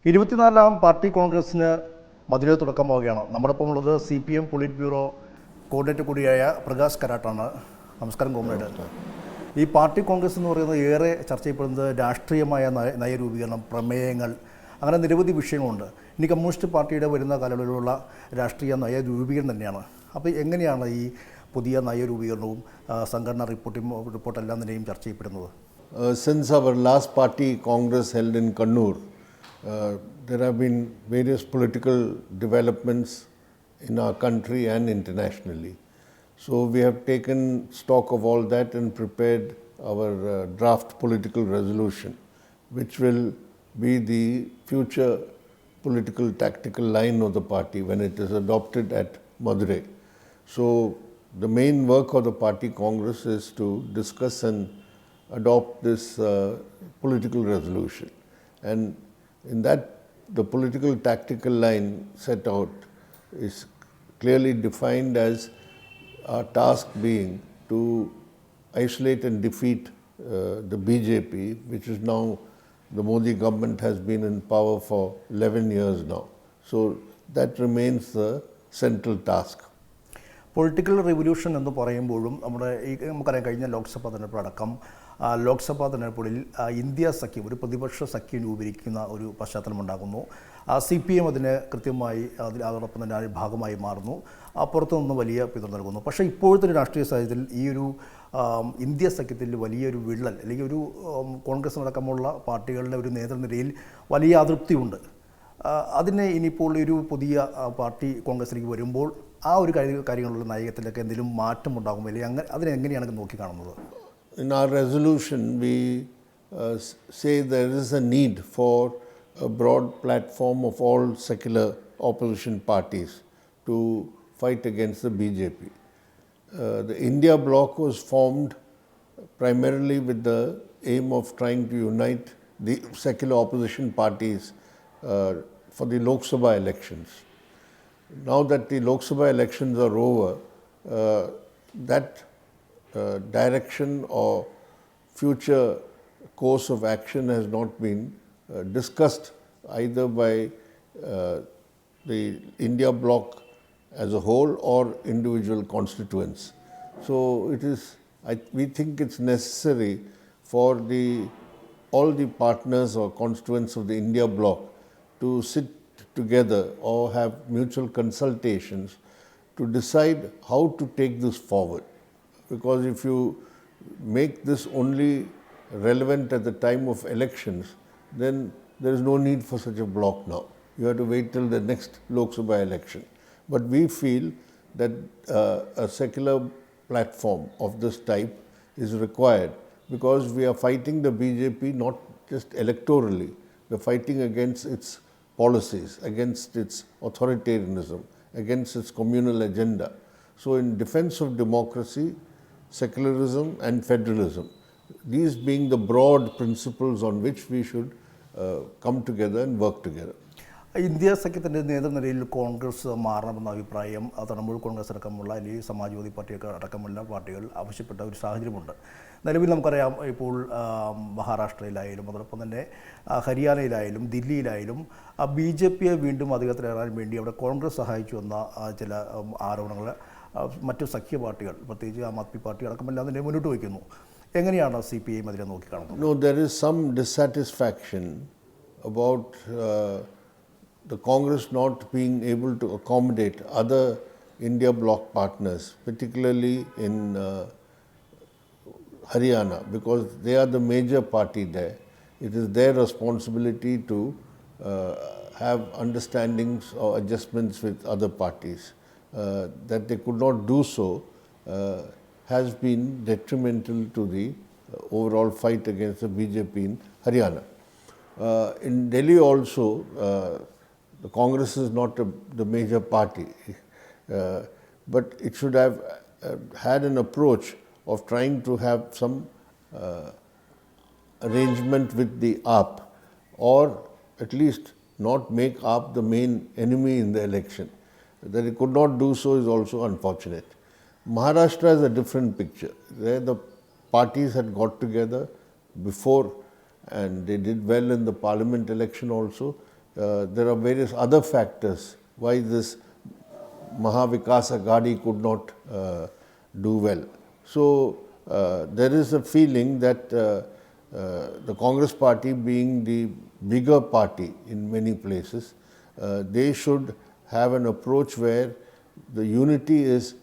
24ാം party കോൺഗ്രസിന് മധുരയിൽ തുടക്കമാവുകയാണ്. നമ്മോടൊപ്പം ഉള്ളത് CPM പൊളിറ്റ് ബ്യൂറോ കോർഡിനേറ്റർ കൂടിയായ പ്രകാശ് കരാട്ടാണ്. നമസ്കാരം കോമ്രേഡ്. ഈ പാർട്ടി കോൺഗ്രസ് എന്ന് പറയുന്നത് ഏറെ ചർച്ച ചെയ്യപ്പെടുന്നത് രാഷ്ട്രീയമായ നയരൂപീകരണം, പ്രമേയങ്ങൾ, അങ്ങനെ നിരവധി വിഷയങ്ങളുണ്ട്. ഇനി കമ്മ്യൂണിസ്റ്റ് പാർട്ടിയുടെ വരുന്ന കാലയളവിലുള്ള രാഷ്ട്രീയ നയരൂപീകരണം തന്നെയാണ്. അപ്പോൾ എങ്ങനെയാണ് ഈ പുതിയ നയരൂപീകരണവും സംഘടനാ റിപ്പോർട്ടെല്ലാം തന്നെയും ചർച്ച ചെയ്യപ്പെടുന്നത്? Since our last party congress held in Kannur, there have been various political developments in our country and internationally. So we have taken stock of all that and prepared our draft political resolution, which will be the future political tactical line of the party when it is adopted at Madurai. So the main work of the party congress is to discuss and adopt this political resolution. And in that, the political tactical line set out is clearly defined as our task being to isolate and defeat the BJP, which is now the Modi government has been in power for 11 years now. So that remains the central task. Political revolution എന്ന് പറയുമ്പോഴും നമുക്കറിയാം കഴിഞ്ഞ ലോക്സഭാ തെരഞ്ഞെടുപ്പടക്കം ലോക്സഭാ തെരഞ്ഞെടുപ്പുകളിൽ India സഖ്യം ഒരു പ്രതിപക്ഷ സഖ്യം രൂപീകരിക്കുന്ന ഒരു പശ്ചാത്തലമുണ്ടാകുന്നു. CPM അതിന് കൃത്യമായി അതോടൊപ്പം തന്നെ അതിൻ്റെ ഭാഗമായി മാറുന്നു. പുറത്തു നിന്ന് വലിയ പിന്തുണ നൽകുന്നു. പക്ഷേ ഇപ്പോഴത്തെ ഒരു രാഷ്ട്രീയ സാഹചര്യത്തിൽ ഈ ഒരു ഇന്ത്യ സഖ്യത്തിൽ വലിയൊരു വിള്ളൽ അല്ലെങ്കിൽ ഒരു കോൺഗ്രസ് അടക്കമുള്ള പാർട്ടികളുടെ ഒരു നേതൃനിരയിൽ വലിയ അതൃപ്തിയുണ്ട്. അതിനെ ഇനിയിപ്പോൾ ഒരു പുതിയ പാർട്ടി കോൺഗ്രസിലേക്ക് വരുമ്പോൾ ആ ഒരു കാര്യങ്ങളുള്ള നയത്തിലൊക്കെ എന്തെങ്കിലും മാറ്റം ഉണ്ടാകും അല്ലെങ്കിൽ അതിനെങ്ങനെയാണ് നോക്കിക്കാണുന്നത്? In our resolution, we say there is a need for a broad platform of all secular opposition parties to fight against the BJP. The India bloc was formed primarily with the aim of trying to unite the secular opposition parties for the Lok Sabha elections. Now that the Lok Sabha elections are over, that direction or future course of action has not been discussed either by the India bloc as a whole or individual constituents. So it is, we think it's necessary for all the partners or constituents of the India bloc to sit together or have mutual consultations to decide how to take this forward. Because if you make this only relevant at the time of elections, then there is no need for such a bloc now. You have to wait till the next Lok Sabha election. But we feel that a secular platform of this type is required because we are fighting the BJP not just electorally, we are fighting against its policies, against its authoritarianism, against its communal agenda. So in defense of democracy, secularism and federalism, these being the broad principles on which we should come together and work together. India സഖ്യത്തിൻ്റെ നേതൃനിരയിൽ കോൺഗ്രസ് മാറണമെന്ന അഭിപ്രായം തൃണമൂൽ കോൺഗ്രസ് അടക്കമുള്ള അല്ലെങ്കിൽ സമാജ്വാദി പാർട്ടിയൊക്കെ അടക്കമുള്ള പാർട്ടികൾ ആവശ്യപ്പെട്ട ഒരു സാഹചര്യമുണ്ട്. നിലവിൽ നമുക്കറിയാം ഇപ്പോൾ മഹാരാഷ്ട്രയിലായാലും അതോടൊപ്പം തന്നെ ഹരിയാനയിലായാലും ദില്ലിയിലായാലും BJP വീണ്ടും അധികാരത്തിലേറാൻ വേണ്ടി അവിടെ കോൺഗ്രസ് സഹായിച്ചു എന്ന ചില ആരോപണങ്ങൾ മറ്റു സഖ്യ പാർട്ടികൾ പ്രത്യേകിച്ച് ആം ആദ്മി പാർട്ടി അടക്കമെല്ലാം തന്നെ മുന്നോട്ട് വയ്ക്കുന്നു. എങ്ങനെയാണ് CPM അതിനെ നോക്കിക്കാണുന്നത്? No, there is some dissatisfaction about the Congress not being able to accommodate other India bloc partners, particularly in Haryana, because they are the major party there. It is their responsibility to have understandings or adjustments with other parties. That they could not do so has been detrimental to the overall fight against the BJP in Haryana. In Delhi also, the Congress is not the major party, but it should have had an approach of trying to have some arrangement with the AAP, or at least not make AAP the main enemy in the election. That it could not do so is also unfortunate. Maharashtra is a different picture. There the parties had got together before and they did well in the parliament election also. there are various other factors why this Mahavikasa Ghadi could not do well. So there is a feeling that the Congress party, being the bigger party in many places, they should have an approach where the unity is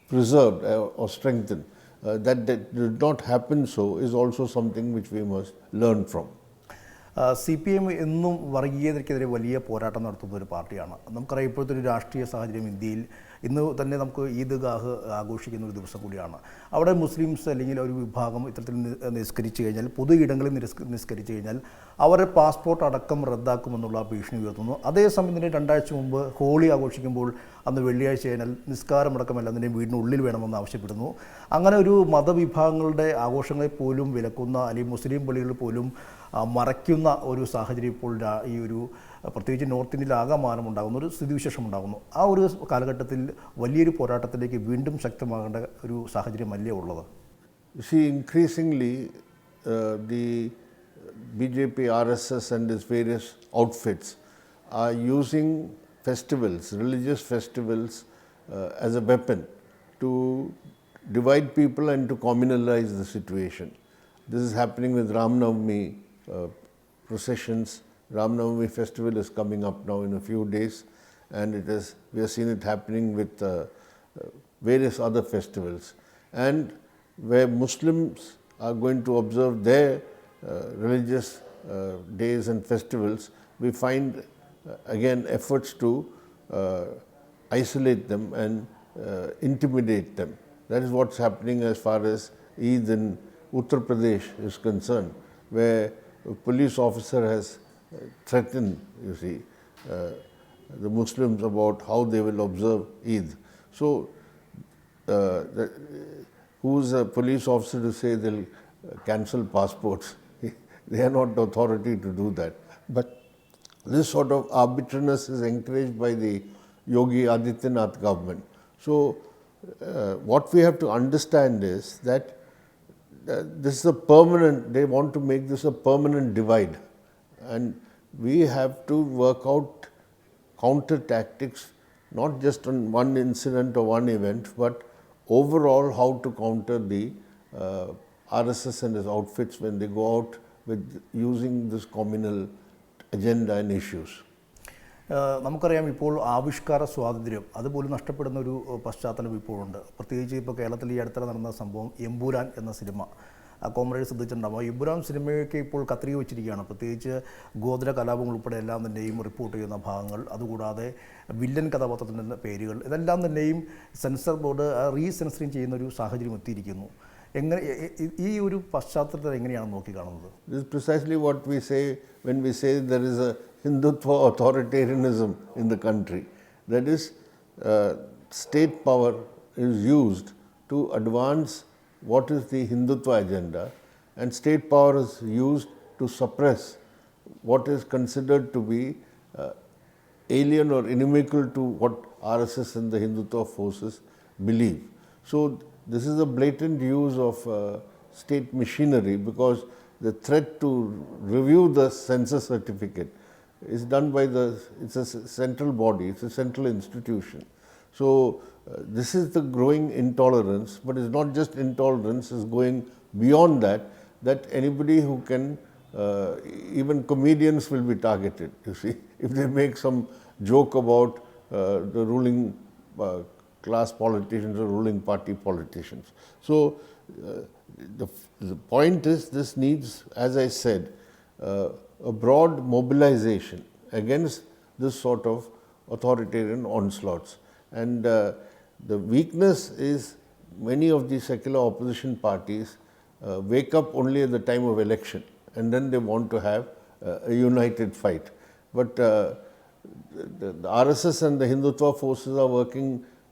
preserved or strengthened. That did not happen so is also something which we must learn from. CPM എന്നും വർഗീയതയ്ക്കെതിരെ വലിയ പോരാട്ടം നടത്തുന്ന ഒരു പാർട്ടിയാണ്. നമുക്കറിയാം ഇപ്പോഴത്തെ ഒരു രാഷ്ട്രീയ സാഹചര്യം ഇന്ത്യയിൽ ഇന്ന് തന്നെ നമുക്ക് ഈദ്ഗാഹ് ആഘോഷിക്കുന്ന ഒരു ദിവസം കൂടിയാണ്. അവിടെ മുസ്ലിംസ് അല്ലെങ്കിൽ ഒരു വിഭാഗം ഇത്തരത്തിൽ നിസ്കരിച്ചു കഴിഞ്ഞാൽ, പൊതു ഇടങ്ങളിൽ നിസ്കരിച്ചു കഴിഞ്ഞാൽ അവരുടെ പാസ്പോർട്ട് അടക്കം റദ്ദാക്കുമെന്നുള്ള ഭീഷണി ഉയർത്തുന്നു. അതേസമയം തന്നെ 2 ആഴ്ച മുമ്പ് ഹോളി ആഘോഷിക്കുമ്പോൾ അന്ന് വെള്ളിയാഴ്ച കഴിഞ്ഞാൽ നിസ്കാരമടക്കം എല്ലാത്തിൻ്റെയും വീടിനുള്ളിൽ വേണമെന്ന് ആവശ്യപ്പെടുന്നു. അങ്ങനെ ഒരു മതവിഭാഗങ്ങളുടെ ആഘോഷങ്ങളെ പോലും വിലക്കുന്ന അല്ലെങ്കിൽ മുസ്ലിം പള്ളികളിൽ പോലും മറയ്ക്കുന്ന ഒരു സാഹചര്യം ഇപ്പോൾ ഈ ഒരു പ്രത്യേകിച്ച് നോർത്ത് ഇന്ത്യയിൽ ആകമാനം ഉണ്ടാകുന്ന ഒരു സ്ഥിതിവിശേഷം ഉണ്ടാകുന്നു. ആ ഒരു കാലഘട്ടത്തിൽ വലിയൊരു പോരാട്ടത്തിലേക്ക് വീണ്ടും ശക്തമാകേണ്ട ഒരു സാഹചര്യമല്ലേ ഉള്ളത്? See, increasingly the BJP, RSS and its various outfits are using festivals, religious festivals as a weapon to divide people and to communalize the situation. This is happening with Ram Navami processions. Ram Navami festival is coming up now in a few days, and we have seen it happening with various other festivals. And where Muslims are going to observe their religious days and festivals, we find again efforts to isolate them and intimidate them. That is what's happening as far as Eid in Uttar Pradesh is concerned, where a police officer has threatened, you see, the Muslims about how they will observe Eid. So, who's a police officer to say they'll cancel passports? They are not the authority to do that. But this sort of arbitrariness is encouraged by the Yogi Adityanath government. So, what we have to understand is that this is a permanent, they want to make this a permanent divide, and we have to work out counter tactics, not just on one incident or one event, but overall how to counter the RSS and its outfits when they go out with using this communal agenda and issues. നമുക്കറിയാം ഇപ്പോൾ ആവിഷ്കാര സ്വാതന്ത്ര്യം അതുപോലും നഷ്ടപ്പെടുന്ന ഒരു പശ്ചാത്തലം ഇപ്പോഴുണ്ട്. പ്രത്യേകിച്ച് ഇപ്പോൾ കേരളത്തിൽ ഈ അടുത്തിടെ നടന്ന സംഭവം എമ്പുരാൻ എന്ന സിനിമ കോമ്രേഡ് ശ്രദ്ധിച്ചിട്ടുണ്ടാകും. എമ്പുരാൻ സിനിമയൊക്കെ ഇപ്പോൾ കത്രിക വെച്ചിരിക്കുകയാണ്. പ്രത്യേകിച്ച് ഗോത്ര കലാപങ്ങൾ ഉൾപ്പെടെ എല്ലാം തന്നെയും റിപ്പോർട്ട് ചെയ്യുന്ന ഭാഗങ്ങൾ, അതുകൂടാതെ വില്ലൻ കഥാപാത്രത്തിൻ്റെ പേരുകൾ, ഇതെല്ലാം തന്നെയും സെൻസർ ബോർഡ് റീസെൻസറിങ് ചെയ്യുന്ന ഒരു സാഹചര്യം എത്തിയിരിക്കുന്നു. എങ്ങനെ ഈ ഒരു പശ്ചാത്തലത്തിൽ എങ്ങനെയാണ് നോക്കിക്കാണുന്നത്? This is precisely what we say when we say there is a Hindutva authoritarianism in the country. That is, state power is used to advance what is the Hindutva agenda, and state power is used to suppress what is considered to be alien or inimical to what RSS and the Hindutva forces believe. So, this is a blatant use of state machinery, because the threat to review the census certificate is done by it's a central body, it's a central institution. So, this is the growing intolerance, but it's not just intolerance, it's going beyond that anybody who can, even comedians will be targeted, you see, if they make some joke about the ruling class politicians or ruling party politicians. So, the point is, this needs, as I said, a broad mobilization against this sort of authoritarian onslaughts. And the weakness is many of the secular opposition parties wake up only at the time of election, and then they want to have a united fight. But the RSS and the Hindutva forces are working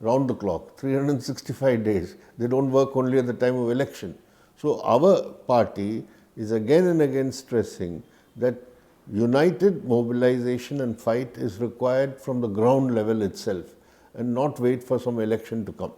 round the clock, 365 days. They don't work only at the time of election. So, our party is again and again stressing that united mobilization and fight is required from the ground level itself, and not wait for some election to come.